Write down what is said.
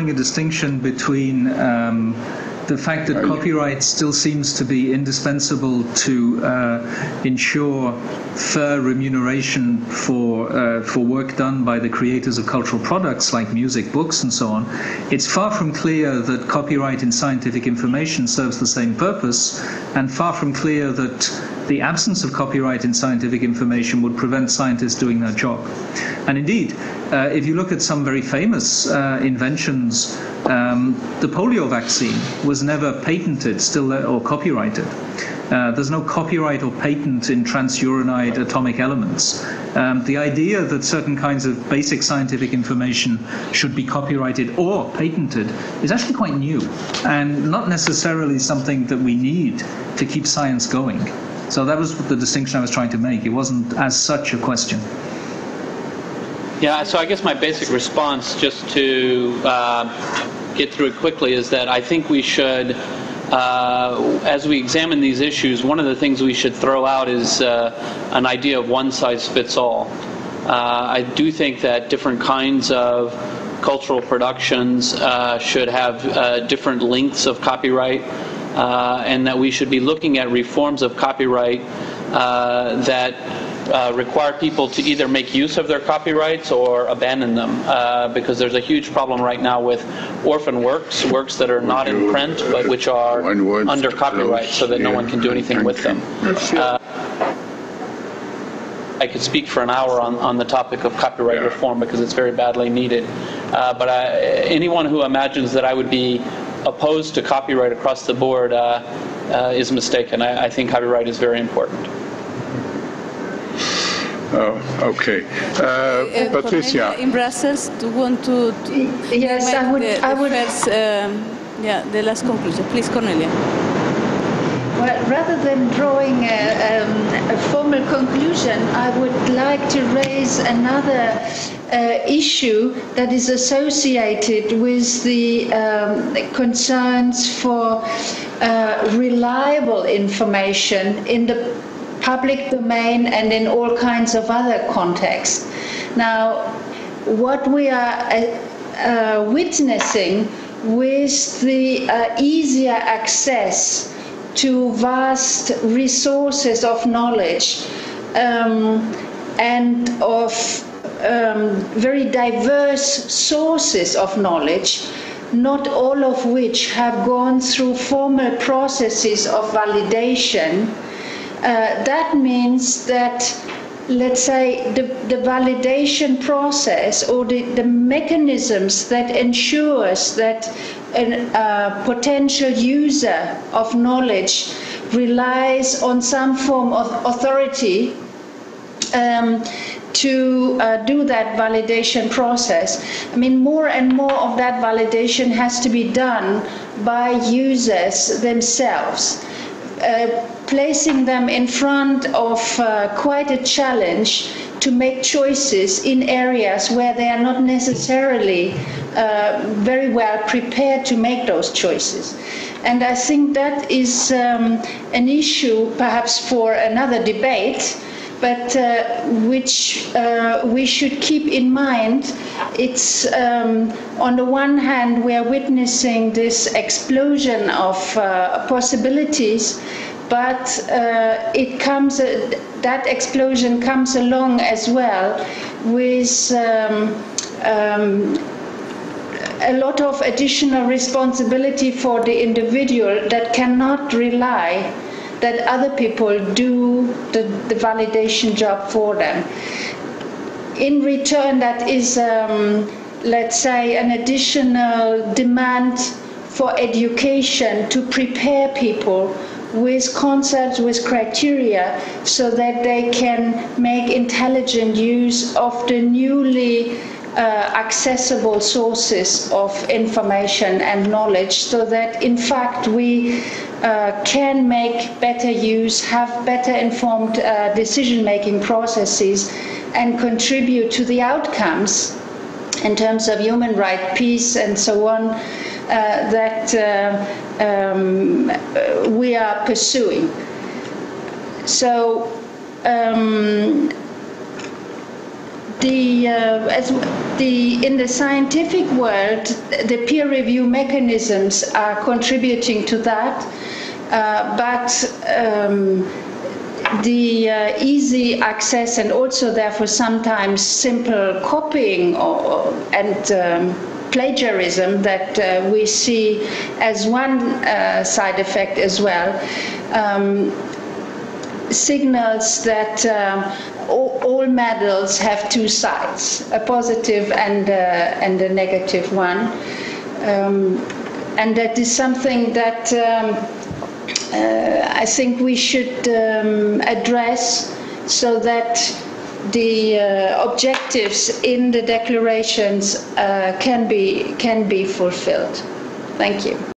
drawing a distinction between the fact that copyright still seems to be indispensable to ensure fair remuneration for work done by the creators of cultural products like music, books, and so on. It's far from clear that copyright in scientific information serves the same purpose, and far from clear that the absence of copyright in scientific information would prevent scientists doing their job. And indeed, if you look at some very famous inventions, the polio vaccine was never patented or copyrighted. There's no copyright or patent in transuranide atomic elements. The idea that certain kinds of basic scientific information should be copyrighted or patented is actually quite new and not necessarily something that we need to keep science going. So that was the distinction I was trying to make. It wasn't as such a question. Yeah, so I guess my basic response, just to get through it quickly, is that I think we should, as we examine these issues, one of the things we should throw out is an idea of one size fits all. I do think that different kinds of cultural productions should have different lengths of copyright, and that we should be looking at reforms of copyright that require people to either make use of their copyrights or abandon them, because there's a huge problem right now with orphan works that are not in print but which are under copyright, so that no one can do anything with them. I could speak for an hour on the topic of copyright reform because it's very badly needed. But anyone who imagines that I would be opposed to copyright across the board is mistaken. I think copyright is very important. Oh, okay. Patricia. In Brussels, do you want to yes, I would. First, the last conclusion. Please, Cornelia. Well, rather than drawing a formal conclusion, I would like to raise another issue that is associated with the concerns for reliable information in the public domain and in all kinds of other contexts. Now, what we are witnessing with the easier access to vast resources of knowledge and of very diverse sources of knowledge, not all of which have gone through formal processes of validation. That means that, let's say, the validation process or the mechanisms that ensures that a potential user of knowledge relies on some form of authority to do that validation process. I mean, more and more of that validation has to be done by users themselves. Placing them in front of quite a challenge to make choices in areas where they are not necessarily very well prepared to make those choices. And I think that is an issue perhaps for another debate, but which we should keep in mind. It's on the one hand, we are witnessing this explosion of possibilities, but that explosion comes along as well with a lot of additional responsibility for the individual that cannot rely that other people do the validation job for them. In return, that is, let's say, an additional demand for education to prepare people with concepts, with criteria, so that they can make intelligent use of the newly accessible sources of information and knowledge, so that in fact we can make better use, have better informed decision-making processes, and contribute to the outcomes in terms of human rights, peace, and so on, that we are pursuing. So in the scientific world, the peer review mechanisms are contributing to that, but the easy access and also therefore sometimes simple copying and plagiarism that we see as one side effect as well signals that all medals have two sides, a positive and a negative one, and that is something that I think we should address so that the objectives in the declarations can be fulfilled. Thank you.